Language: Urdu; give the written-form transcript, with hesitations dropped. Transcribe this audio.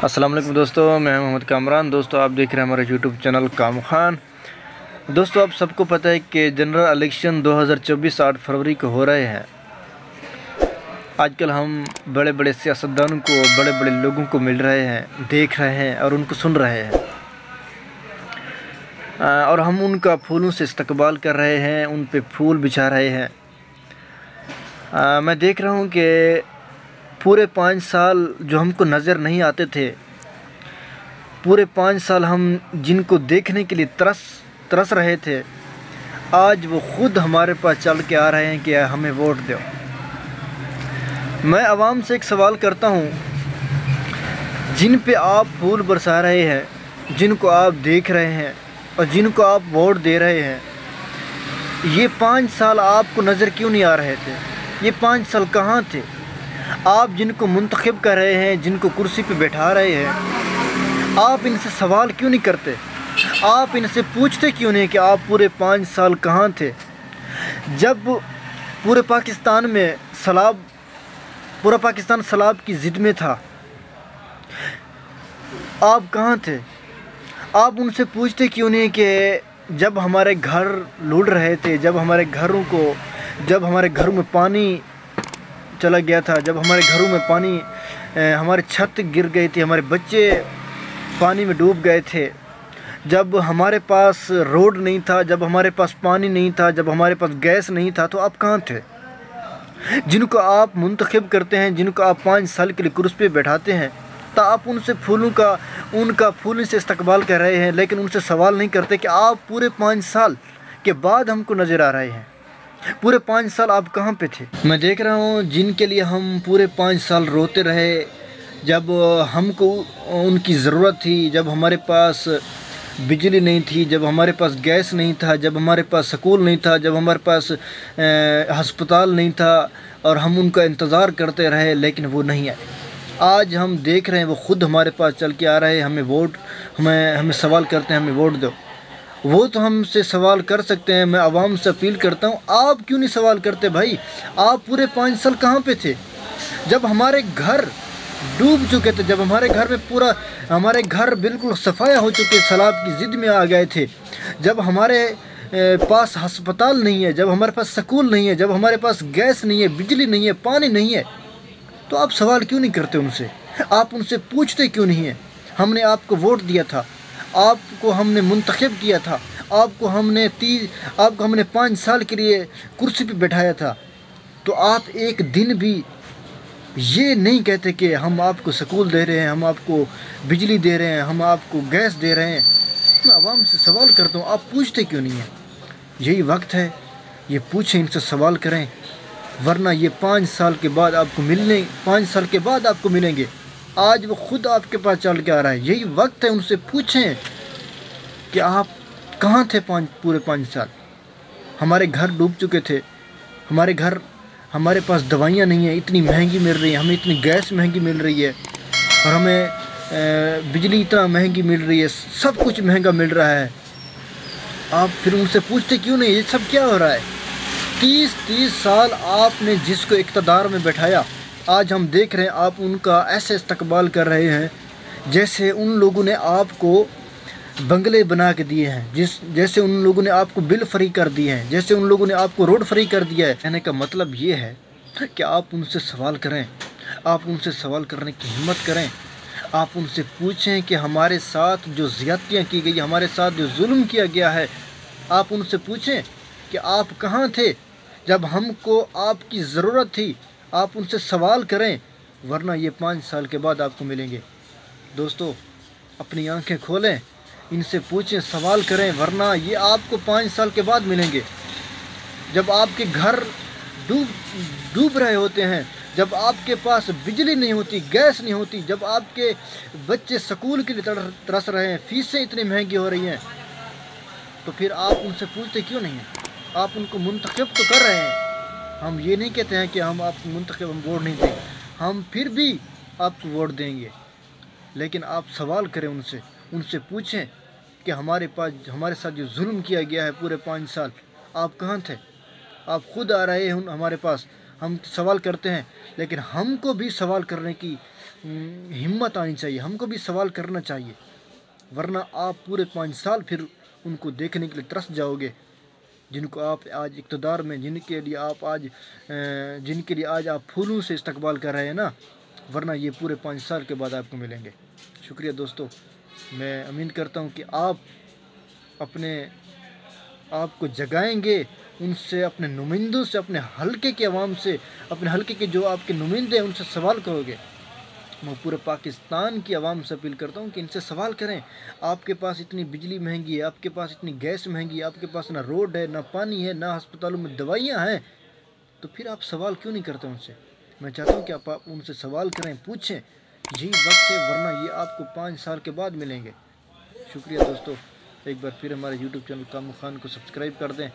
السلام علیکم دوستو، میں محمد کامران۔ دوستو آپ دیکھ رہے ہیں ہمارے یوٹیوب چینل کام خان۔ دوستو آپ سب کو پتہ ہے کہ جنرل الیکشن 2024 8 فروری کو ہو رہے ہیں۔ آج کل ہم بڑے بڑے سیاستدانوں کو، بڑے بڑے لوگوں کو مل رہے ہیں، دیکھ رہے ہیں اور ان کو سن رہے ہیں، اور ہم ان کا پھولوں سے استقبال کر رہے ہیں، ان پہ پھول بچھا رہے ہیں۔ میں دیکھ رہا ہوں کہ پورے 5 سال جو ہم کو نظر نہیں آتے تھے، پورے 5 سال ہم جن کو دیکھنے کے لیے ترس رہے تھے، آج وہ خود ہمارے پاس چل کے آ رہے ہیں کہ ہمیں ووٹ دو۔ میں عوام سے ایک سوال کرتا ہوں، جن پہ آپ پھول برسا رہے ہیں، جن کو آپ دیکھ رہے ہیں اور جن کو آپ ووٹ دے رہے ہیں، یہ 5 سال آپ کو نظر کیوں نہیں آ رہے تھے؟ یہ 5 سال کہاں تھے؟ آپ جن کو منتخب کر رہے ہیں، جن کو کرسی پہ بیٹھا رہے ہیں، آپ ان سے سوال کیوں نہیں کرتے؟ آپ ان سے پوچھتے کیوں نہیں کہ آپ پورے 5 سال کہاں تھے؟ جب پورا پاکستان سیلاب کی زد میں تھا، آپ کہاں تھے؟ آپ ان سے پوچھتے کیوں نہیں کہ جب ہمارے گھر لوٹ رہے تھے، جب ہمارے گھروں میں پانی چلا گیا تھا، جب ہمارے گھروں میں پانی، ہمارے چھت گر گئی تھی، ہمارے بچے پانی میں ڈوب گئے تھے، جب ہمارے پاس روڈ نہیں تھا، جب ہمارے پاس پانی نہیں تھا، جب ہمارے پاس گیس نہیں تھا، تو آپ کہاں تھے؟ جن کو آپ منتخب کرتے ہیں، جن کو آپ 5 سال کے لیے کرسی پہ بیٹھاتے ہیں، تو آپ ان سے پھولوں سے استقبال کر رہے ہیں، لیکن ان سے سوال نہیں کرتے کہ آپ پورے 5 سال کے بعد ہم کو نظر آ رہے ہیں، پورے 5 سال آپ کہاں پہ تھے؟ میں دیکھ رہا ہوں جن کے لیے ہم پورے 5 سال روتے رہے، جب ہم کو ان کی ضرورت تھی، جب ہمارے پاس بجلی نہیں تھی، جب ہمارے پاس گیس نہیں تھا، جب ہمارے پاس سکول نہیں تھا، جب ہمارے پاس ہسپتال نہیں تھا، اور ہم ان کا انتظار کرتے رہے، لیکن وہ نہیں آئے۔ آج ہم دیکھ رہے ہیں وہ خود ہمارے پاس چل کے آ رہے ہیں، ہمیں سوال کرتے ہیں ہمیں ووٹ دو۔ وہ تو ہم سے سوال کر سکتے ہیں۔ میں عوام سے اپیل کرتا ہوں، آپ کیوں نہیں سوال کرتے بھائی؟ آپ پورے 5 سال کہاں پہ تھے؟ جب ہمارے گھر ڈوب چکے تھے، جب ہمارے گھر بالکل صفایا ہو چکے، سیلاب کی زد میں آ گئے تھے، جب ہمارے پاس ہسپتال نہیں ہے، جب ہمارے پاس سکول نہیں ہے، جب ہمارے پاس گیس نہیں ہے، بجلی نہیں ہے، پانی نہیں ہے، تو آپ سوال کیوں نہیں کرتے ان سے؟ آپ ان سے پوچھتے کیوں نہیں ہیں؟ ہم نے آپ کو ووٹ دیا تھا، آپ کو ہم نے منتخب کیا تھا، آپ کو ہم نے 5 سال کے لیے کرسی پہ بٹھایا تھا، تو آپ ایک دن بھی یہ نہیں کہتے کہ ہم آپ کو سکول دے رہے ہیں، ہم آپ کو بجلی دے رہے ہیں، ہم آپ کو گیس دے رہے ہیں۔ میں عوام سے سوال کرتا ہوں، آپ پوچھتے کیوں نہیں ہیں؟ یہی وقت ہے، یہ پوچھیں، ان سے سوال کریں، ورنہ یہ 5 سال کے بعد آپ کو ملیں گے۔ آج وہ خود آپ کے پاس چل کے آ رہا ہے، یہی وقت ہے، ان سے پوچھیں کہ آپ کہاں تھے پورے 5 سال؟ ہمارے گھر ڈوب چکے تھے، ہمارے پاس دوائیاں نہیں ہیں، اتنی مہنگی مل رہی ہیں، ہمیں اتنی گیس مہنگی مل رہی ہے، اور ہمیں بجلی اتنا مہنگی مل رہی ہے، سب کچھ مہنگا مل رہا ہے۔ آپ پھر ان سے پوچھتے کیوں نہیں؟ یہ سب کیا ہو رہا ہے؟ 30 سال آپ نے جس کو اقتدار میں بٹھایا، آج ہم دیکھ رہے ہیں آپ ان کا ایسے استقبال کر رہے ہیں جیسے ان لوگوں نے آپ کو بنگلے بنا کے دیے ہیں، جیسے ان لوگوں نے آپ کو بل فری کر دیے ہیں، جیسے ان لوگوں نے آپ کو روڈ فری کر دیا ہے۔ کہنے کا مطلب یہ ہے کہ آپ ان سے سوال کریں، آپ ان سے سوال کرنے کی ہمت کریں، آپ ان سے پوچھیں کہ ہمارے ساتھ جو زیادتیاں کی گئی، ہمارے ساتھ جو ظلم کیا گیا ہے، آپ ان سے پوچھیں کہ آپ کہاں تھے جب ہم کو آپ کی ضرورت تھی۔ آپ ان سے سوال کریں، ورنہ یہ 5 سال کے بعد آپ کو ملیں گے۔ دوستو اپنی آنکھیں کھولیں، ان سے پوچھیں، سوال کریں، ورنہ یہ آپ کو 5 سال کے بعد ملیں گے، جب آپ کے گھر ڈوب رہے ہوتے ہیں، جب آپ کے پاس بجلی نہیں ہوتی، گیس نہیں ہوتی، جب آپ کے بچے سکول کے لیے ترس رہے ہیں، فیسیں اتنی مہنگی ہو رہی ہیں، تو پھر آپ ان سے پوچھتے کیوں نہیں ہیں؟ آپ ان کو منتخب تو کر رہے ہیں۔ ہم یہ نہیں کہتے ہیں کہ ہم آپ کو منتخب ہم ووٹ نہیں دیں، ہم پھر بھی آپ کو ووٹ دیں گے، لیکن آپ سوال کریں، ان سے پوچھیں کہ ہمارے ساتھ جو ظلم کیا گیا ہے پورے 5 سال، آپ کہاں تھے؟ آپ خود آ رہے ہیں ہمارے پاس، ہم سوال کرتے ہیں، لیکن ہم کو بھی سوال کرنے کی ہمت آنی چاہیے، ہم کو بھی سوال کرنا چاہیے، ورنہ آپ پورے 5 سال پھر ان کو دیکھنے کے لیے ترس جاؤ گے، جن کو آپ آج اقتدار میں، جن کے لیے آج آپ پھولوں سے استقبال کر رہے ہیں نا، ورنہ یہ پورے 5 سال کے بعد آپ کو ملیں گے۔ شکریہ دوستو، میں امید کرتا ہوں کہ آپ کو جگائیں گے، ان سے، اپنے نمائندوں سے، اپنے حلقے کے عوام سے، اپنے حلقے کے جو آپ کے نمائندے ہیں ان سے سوال کرو گے۔ میں پورے پاکستان کی عوام سے اپیل کرتا ہوں کہ ان سے سوال کریں۔ آپ کے پاس اتنی بجلی مہنگی ہے، آپ کے پاس اتنی گیس مہنگی ہے، آپ کے پاس نہ روڈ ہے، نہ پانی ہے، نہ ہسپتالوں میں دوائیاں ہیں، تو پھر آپ سوال کیوں نہیں کرتے ان سے؟ میں چاہتا ہوں کہ آپ ان سے سوال کریں، پوچھیں، یہی وقت ہے، ورنہ یہ آپ کو 5 سال کے بعد ملیں گے۔ شکریہ دوستو، ایک بار پھر ہمارے یوٹیوب چینل کامو خان کو سبسکرائب کر دیں۔